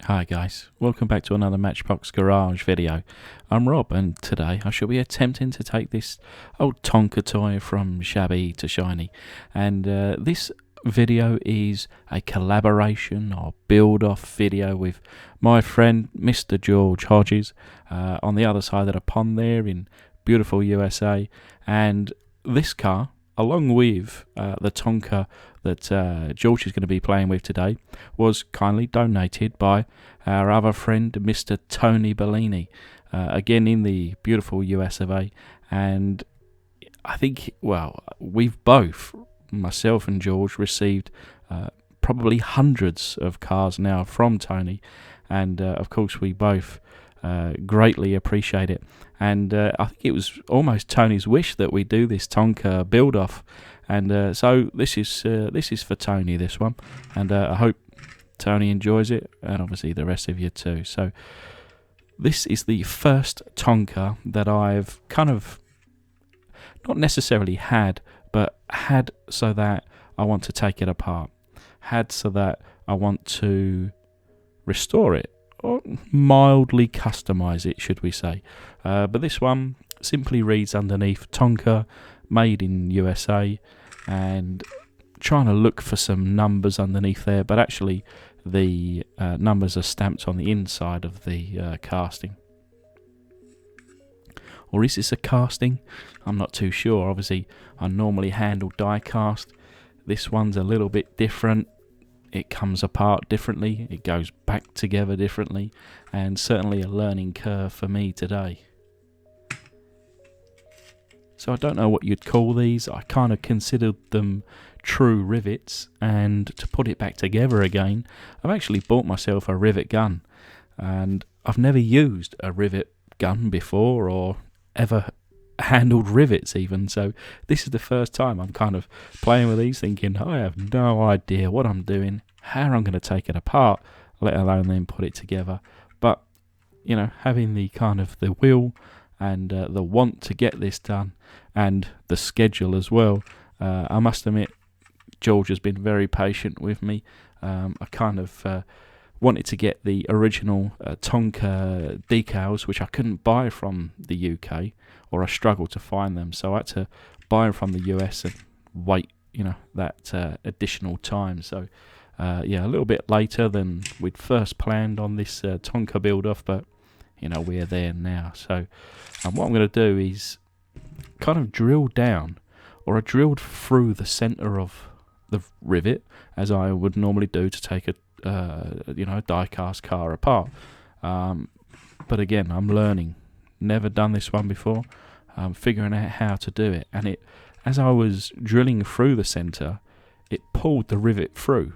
Hi guys, welcome back to another Matchbox Garage video. I'm Rob and today I shall be attempting to take this old Tonka toy from shabby to shiny, and this video is a collaboration or build-off video with my friend Mr. George Hodges on the other side of the pond there in beautiful USA. And this car, along with the Tonka that George is going to be playing with today, was kindly donated by our other friend Mr. Tony Bolini, again in the beautiful US of A. And I think, well, we've both, myself and George, received probably hundreds of cars now from Tony, and of course we both greatly appreciate it. And I think it was almost Tony's wish that we do this Tonka build-off, and so this is for Tony, this one, and I hope Tony enjoys it, and obviously the rest of you too. So this is the first Tonka that I've kind of not necessarily had, but had so that I want to take it apart, had so that I want to restore it, or mildly customize it, should we say. But this one simply reads underneath Tonka, made in USA, and trying to look for some numbers underneath there, but actually the numbers are stamped on the inside of the casting. Or is this a casting? I'm not too sure. Obviously I normally handle die cast. This one's a little bit different. It comes apart differently, it goes back together differently, and certainly a learning curve for me today. So I don't know what you'd call these. I kind of considered them true rivets, and to put it back together again, I've actually bought myself a rivet gun, and I've never used a rivet gun before or ever handled rivets even, so this is the first time I'm kind of playing with these, thinking I have no idea what I'm doing, how I'm going to take it apart, let alone then put it together. But you know, having the kind of the will and the want to get this done, and the schedule as well, I must admit George has been very patient with me. I kind of wanted to get the original Tonka decals, which I couldn't buy from the UK, or I struggled to find them, so I had to buy them from the US and wait, you know, that additional time. So yeah, a little bit later than we'd first planned on this Tonka build-off, but you know, we're there now. So what I'm going to do is kind of drill down, or I drilled through the centre of the rivet as I would normally do to take a a die-cast car apart. But again, I'm learning. Never done this one before. I'm figuring out how to do it. And as I was drilling through the centre, it pulled the rivet through.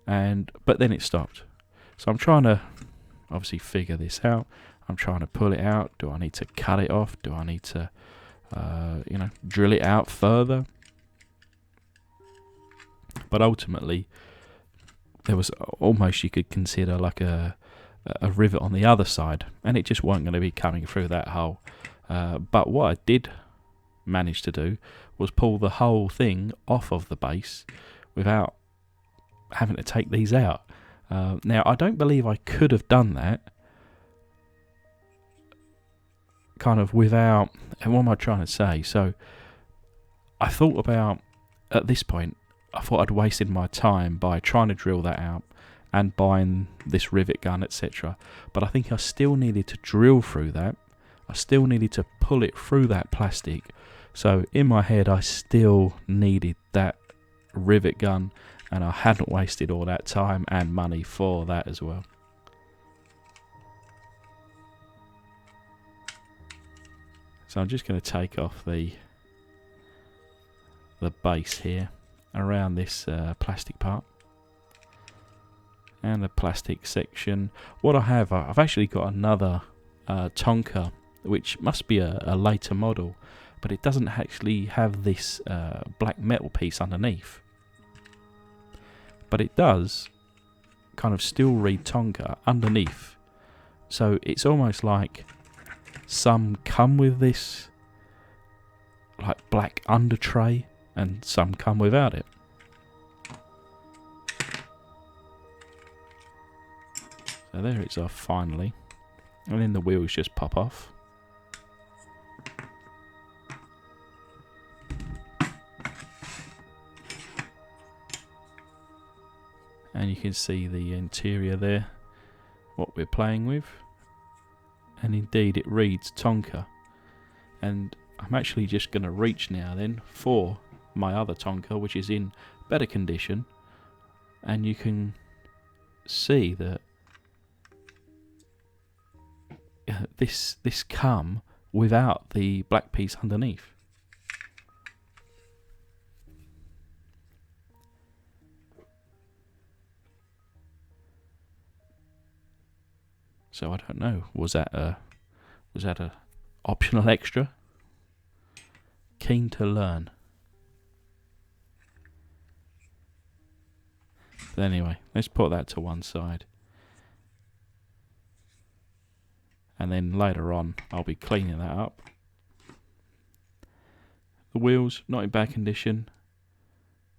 But then it stopped. So I'm trying to obviously figure this out. I'm trying to pull it out. Do I need to cut it off? Do I need to, drill it out further? But ultimately, there was almost, you could consider like a rivet on the other side, and it just wasn't going to be coming through that hole. But what I did manage to do was pull the whole thing off of the base without having to take these out. Now, I don't believe I could have done that kind of without, and what am I trying to say? So I thought about, at this point, I thought I'd wasted my time by trying to drill that out and buying this rivet gun, etc. But I think I still needed to drill through that. I still needed to pull it through that plastic. So in my head, I still needed that rivet gun, and I hadn't wasted all that time and money for that as well. So I'm just going to take off the base here around this plastic part and the plastic section. What I've actually got another Tonka, which must be a later model, but it doesn't actually have this black metal piece underneath, but it does kind of still read Tonka underneath. So it's almost like some come with this like black under tray, and some come without it. So there it's off finally. And then the wheels just pop off. And you can see the interior there, what we're playing with. And indeed it reads Tonka. And I'm actually just going to reach now then for my other Tonka, which is in better condition. And you can see that this come without the black piece underneath. So I don't know, was that a optional extra? Keen to learn. But anyway, let's put that to one side. And then later on, I'll be cleaning that up. The wheels, not in bad condition.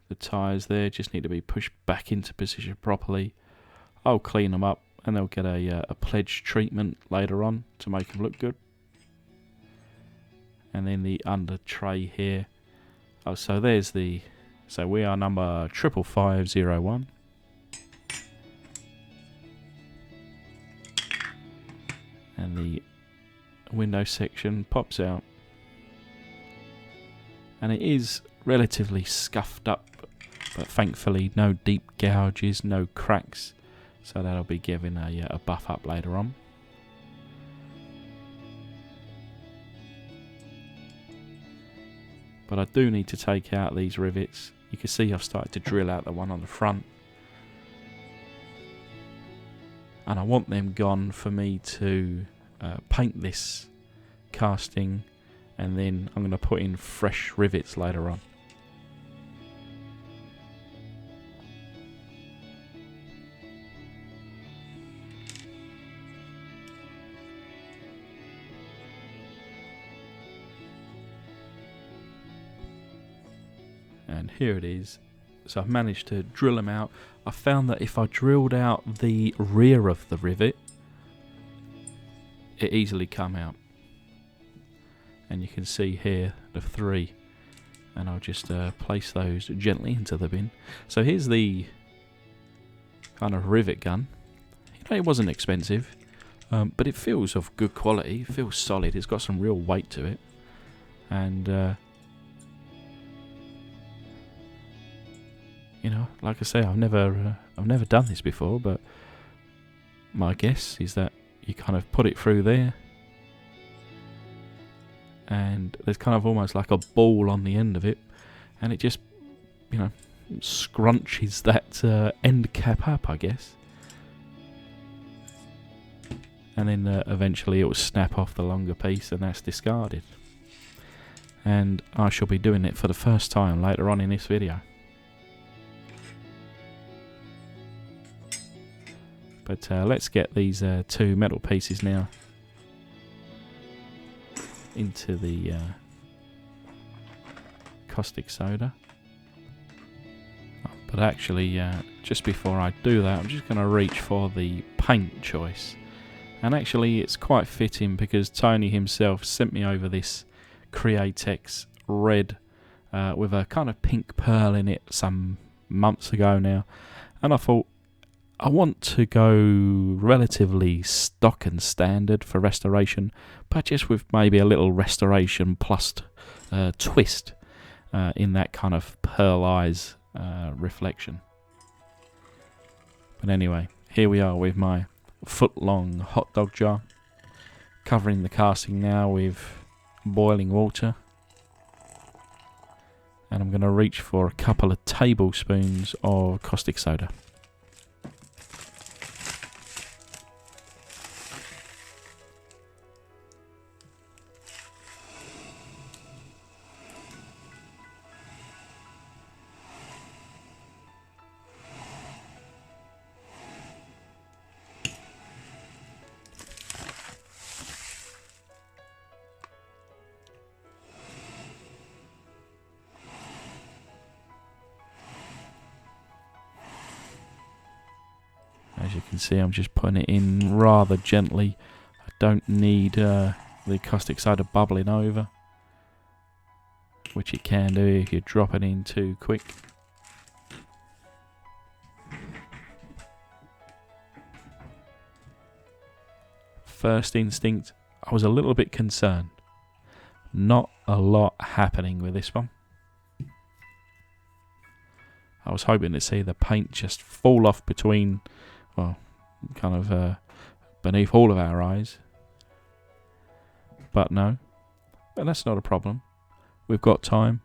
The tyres there just need to be pushed back into position properly. I'll clean them up and they'll get a pledge treatment later on to make them look good. And then the under tray here. Oh, so there's the... So we are number 55501. And the window section pops out. And it is relatively scuffed up, but thankfully no deep gouges, no cracks. So that'll be given a buff up later on. But I do need to take out these rivets. You can see I've started to drill out the one on the front. And I want them gone for me to paint this casting, and then I'm going to put in fresh rivets later on. And here it is. So I've managed to drill them out. I found that if I drilled out the rear of the rivet, it easily come out. And you can see here the 3. And I'll just place those gently into the bin. So here's the kind of rivet gun. You know, it wasn't expensive, but it feels of good quality. It feels solid. It's got some real weight to it. And you know, like I say, I've never done this before, but my guess is that you kind of put it through there, and there's kind of almost like a ball on the end of it, and it just, you know, scrunches that end cap up, I guess, and then eventually it will snap off the longer piece, and that's discarded. And I shall be doing it for the first time later on in this video. But let's get these 2 metal pieces now into the caustic soda. But actually, just before I do that, I'm just going to reach for the paint choice. And actually, it's quite fitting because Tony himself sent me over this Createx red with a kind of pink pearl in it some months ago now. And I thought, I want to go relatively stock and standard for restoration, but just with maybe a little restoration plus twist in that kind of pearl eyes reflection. But anyway, here we are with my foot-long hot dog jar, covering the casting now with boiling water. And I'm going to reach for a couple of tablespoons of caustic soda. can see I'm just putting it in rather gently. I don't need the caustic soda bubbling over, which it can do if you drop it in too quick. First instinct, I was a little bit concerned. Not a lot happening with this one. I was hoping to see the paint just fall off between, well, kind of beneath all of our eyes. But no, but that's not a problem. We've got time.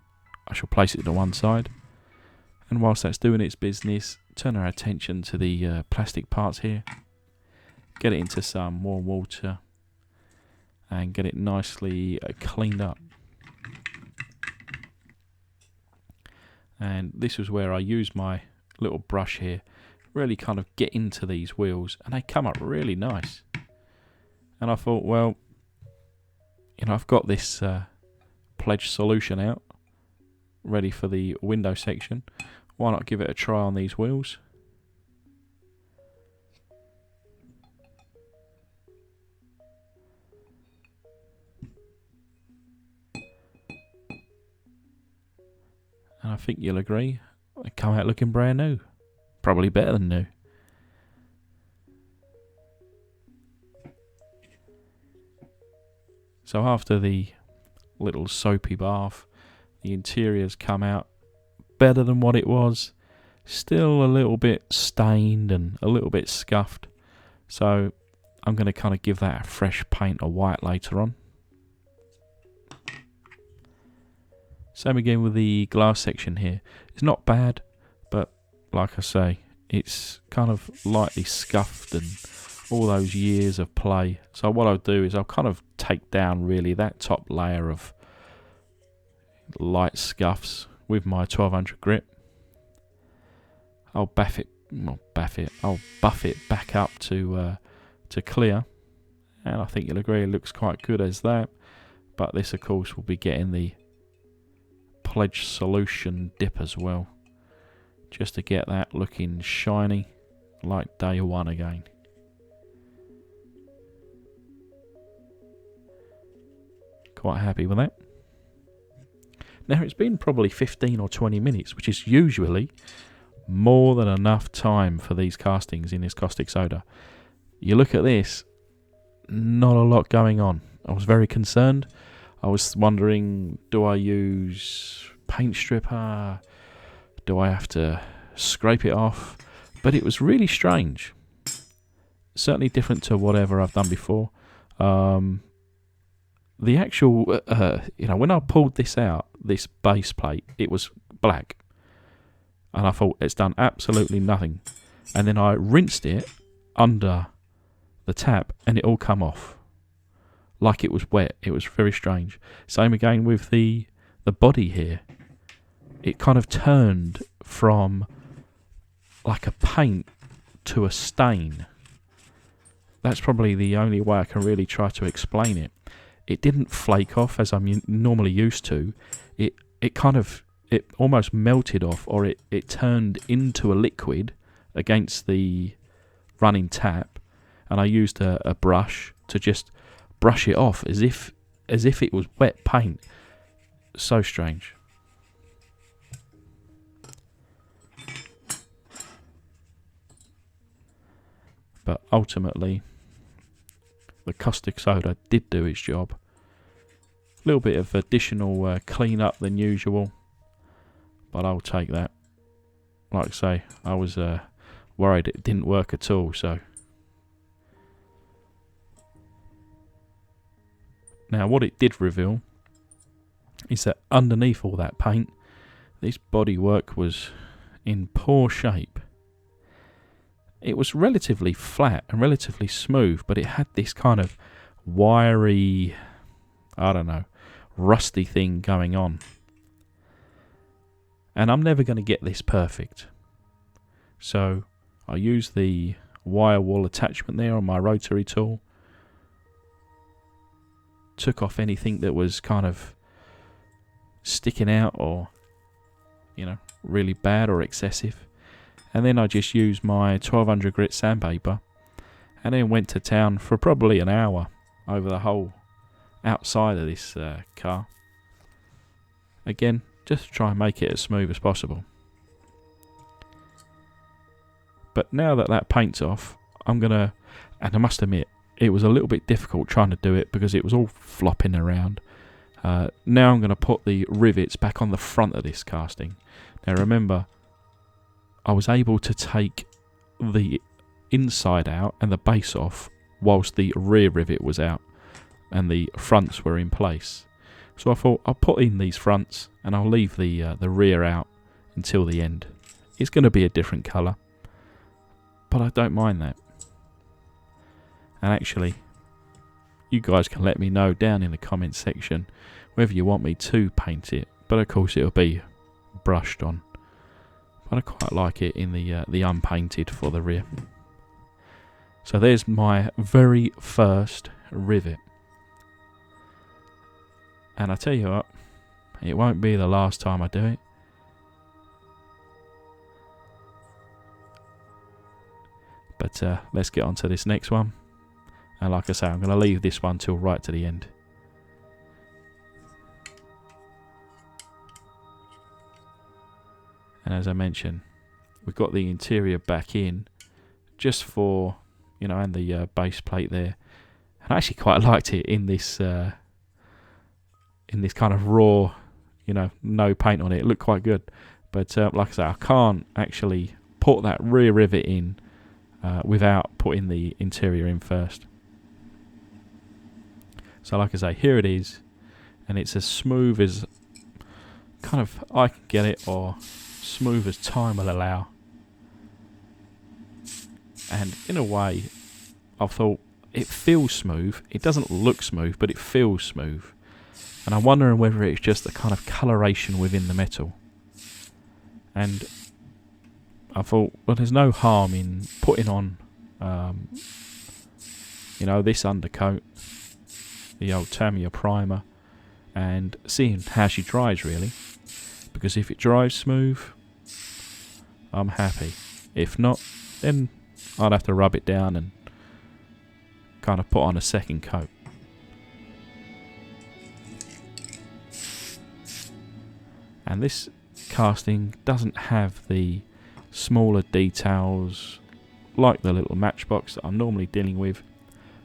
I shall place it to one side. And whilst that's doing its business, turn our attention to the plastic parts here. Get it into some warm water and get it nicely cleaned up. And this was where I used my little brush here, really kind of get into these wheels, and they come up really nice. And I thought, well, you know, I've got this pledge solution out, ready for the window section. Why not give it a try on these wheels? And I think you'll agree, they come out looking brand new. Probably better than new. So after the little soapy bath, the interior's come out better than what it was. Still a little bit stained and a little bit scuffed. So I'm going to kind of give that a fresh paint of white later on. Same again with the glass section here. It's not bad, but like I say, it's kind of lightly scuffed and all those years of play. So what I'll do is I'll kind of take down really that top layer of light scuffs with my 1200 grit. I'll buff it back up to clear, and I think you'll agree it looks quite good as that. But this, of course, will be getting the pledge solution dip as well, just to get that looking shiny like day one again. Quite happy with that. Now it's been probably 15 or 20 minutes, which is usually more than enough time for these castings in this caustic soda. You look at this, not a lot going on. I was very concerned. I was wondering, do I use paint stripper? Do I have to scrape it off? But it was really strange. Certainly different to whatever I've done before. The actual, when I pulled this out, this base plate, it was black. And I thought, it's done absolutely nothing. And then I rinsed it under the tap and it all come off. Like it was wet. It was very strange. Same again with the body here. It kind of turned from like a paint to a stain. That's probably the only way I can really try to explain it. It didn't flake off as I'm normally used to. It almost melted off, or it turned into a liquid against the running tap, and I used a brush to just brush it off as if it was wet paint. So strange. But ultimately, the caustic soda did do its job. A little bit of additional clean up than usual, but I'll take that. Like I say, I was worried it didn't work at all. So now what it did reveal is that underneath all that paint, this bodywork was in poor shape. It was relatively flat and relatively smooth, but it had this kind of wiry, I don't know, rusty thing going on. And I'm never going to get this perfect. So I used the wire wall attachment there on my rotary tool. Took off anything that was kind of sticking out or, really bad or excessive. and then I just used my 1200 grit sandpaper and then went to town for probably an hour over the whole outside of this car. Again, just to try and make it as smooth as possible. But now that that paint's off, I'm gonna, and I must admit, it was a little bit difficult trying to do it because it was all flopping around. Now I'm gonna put the rivets back on the front of this casting. Now remember, I was able to take the inside out and the base off whilst the rear rivet was out and the fronts were in place. So I thought I'll put in these fronts and I'll leave the rear out until the end. It's going to be a different colour, but I don't mind that. And actually, you guys can let me know down in the comments section whether you want me to paint it, but of course it'll be brushed on. But I quite like it in the unpainted for the rear. So there's my very first rivet. And I tell you what, it won't be the last time I do it. But let's get on to this next one. And like I say, I'm going to leave this one till right to the end. And as I mentioned, we've got the interior back in just for, you know, and the base plate there. And I actually quite liked it in this kind of raw, you know, no paint on it. It looked quite good. But like I say, I can't actually put that rear rivet in without putting the interior in first. So like I say, here it is. And it's as smooth as kind of I can get it, or smooth as time will allow. And in a way, I thought it feels smooth. It doesn't look smooth, but it feels smooth. And I'm wondering whether it's just the kind of coloration within the metal. And I thought, well, there's no harm in putting on, you know, this undercoat, the old Tamiya primer, and seeing how she dries, really. Because if it dries smooth, I'm happy. If not, then I'd have to rub it down and kind of put on a second coat. And this casting doesn't have the smaller details like the little Matchbox that I'm normally dealing with,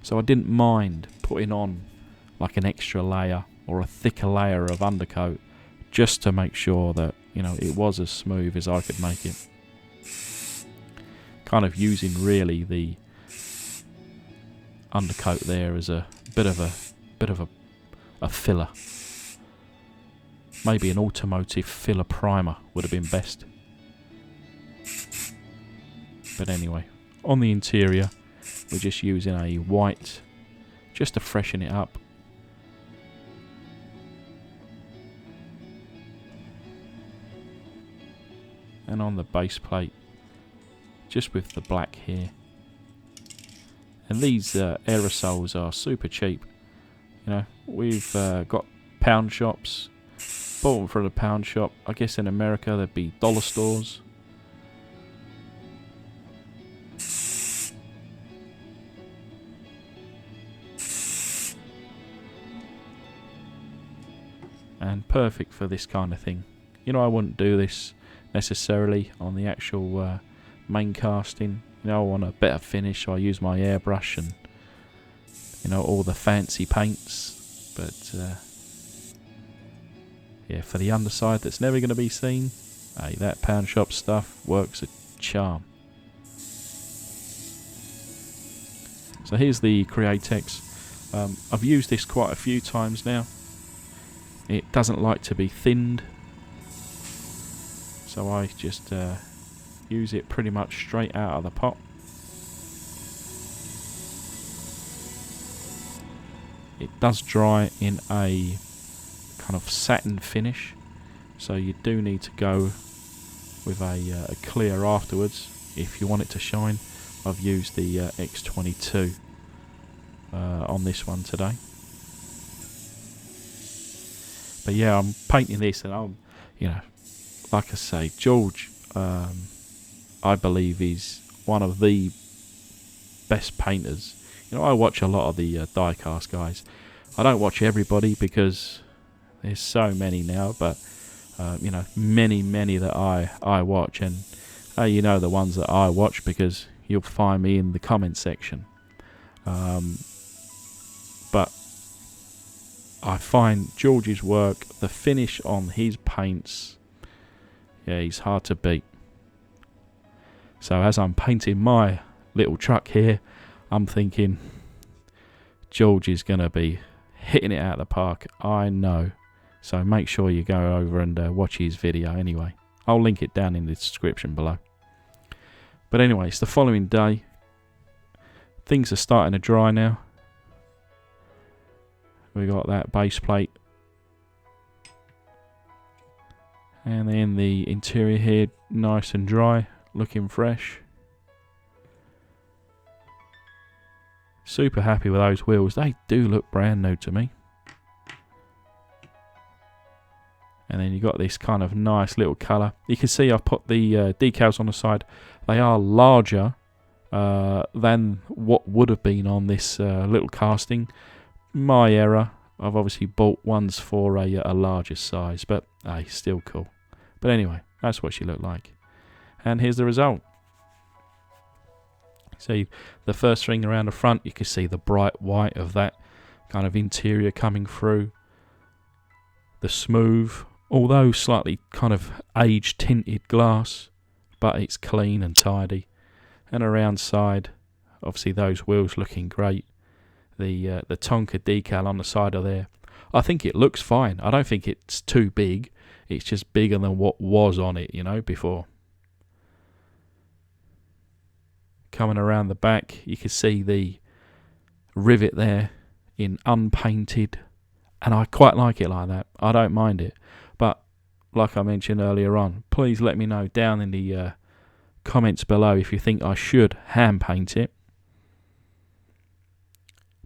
so I didn't mind putting on like an extra layer or a thicker layer of undercoat just to make sure that, you know, it was as smooth as I could make it. Kind of using really the undercoat there as a bit of a filler. Maybe an automotive filler primer would have been best. But anyway, on the interior, we're just using a white just to freshen it up. And on the base plate, just with the black here. And these aerosols are super cheap. You know, we've got pound shops. Bought them from a pound shop. I guess in America there'd be dollar stores. And perfect for this kind of thing. You know, I wouldn't do this necessarily on the actual main casting. You know, I want a better finish, so I use my airbrush and, you know, all the fancy paints. But yeah, for the underside that's never going to be seen, hey, that pound shop stuff works a charm. So here's the Createx. I've used this quite a few times now. It doesn't like to be thinned, so I just use it pretty much straight out of the pot. It does dry in a kind of satin finish, so you do need to go with a clear afterwards if you want it to shine. I've used the X22 on this one today. But yeah, I'm painting this, and I'm, you know, like I say, George I believe he's one of the best painters. You know, I watch a lot of the die-cast guys. I don't watch everybody because there's so many now, but you know, many that I watch, and you know the ones that I watch because you'll find me in the comment section. But I find George's work, the finish on his paints, yeah, he's hard to beat. So as I'm painting my little truck here, I'm thinking George is going to be hitting it out of the park, I know. So make sure you go over and watch his video anyway. I'll link it down in the description below. But anyway, it's the following day. Things are starting to dry now. We got that base plate. And then the interior here, nice and dry, looking fresh. Super happy with those wheels. They do look brand new to me. And then you got this kind of nice little colour. You can see I've put the decals on the side. They are larger than what would have been on this little casting. My error. I've obviously bought ones for a larger size, but hey, still cool. But anyway, that's what she looked like. And here's the result. See the first thing around the front, you can see the bright white of that kind of interior coming through. The smooth, although slightly kind of age tinted glass, but it's clean and tidy. And around side, obviously those wheels looking great. The Tonka decal on the side of there, I think it looks fine. I don't think it's too big. It's just bigger than what was on it, you know, before. Coming around the back, you can see the rivet there in unpainted, and I quite like it like that. I don't mind it. But like I mentioned earlier on, please let me know down in the comments below if you think I should hand paint it.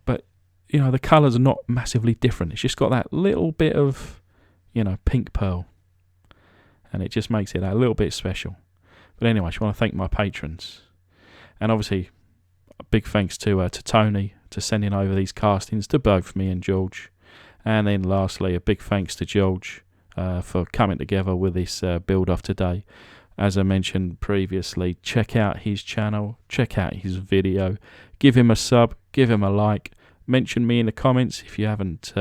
But you know, the colours are not massively different. It's just got that little bit of, you know, pink pearl, and it just makes it a little bit special. But anyway, I just want to thank my patrons, and obviously a big thanks to Tony to sending over these castings to both me and George. And then lastly, a big thanks to George for coming together with this build off today. As I mentioned previously, check out his channel, check out his video, give him a sub, give him a like, mention me in the comments if you haven't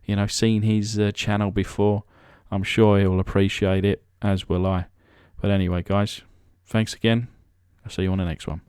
you know, seen his channel before. I'm sure he'll appreciate it, as will I. But anyway guys, thanks again. I'll see you on the next one.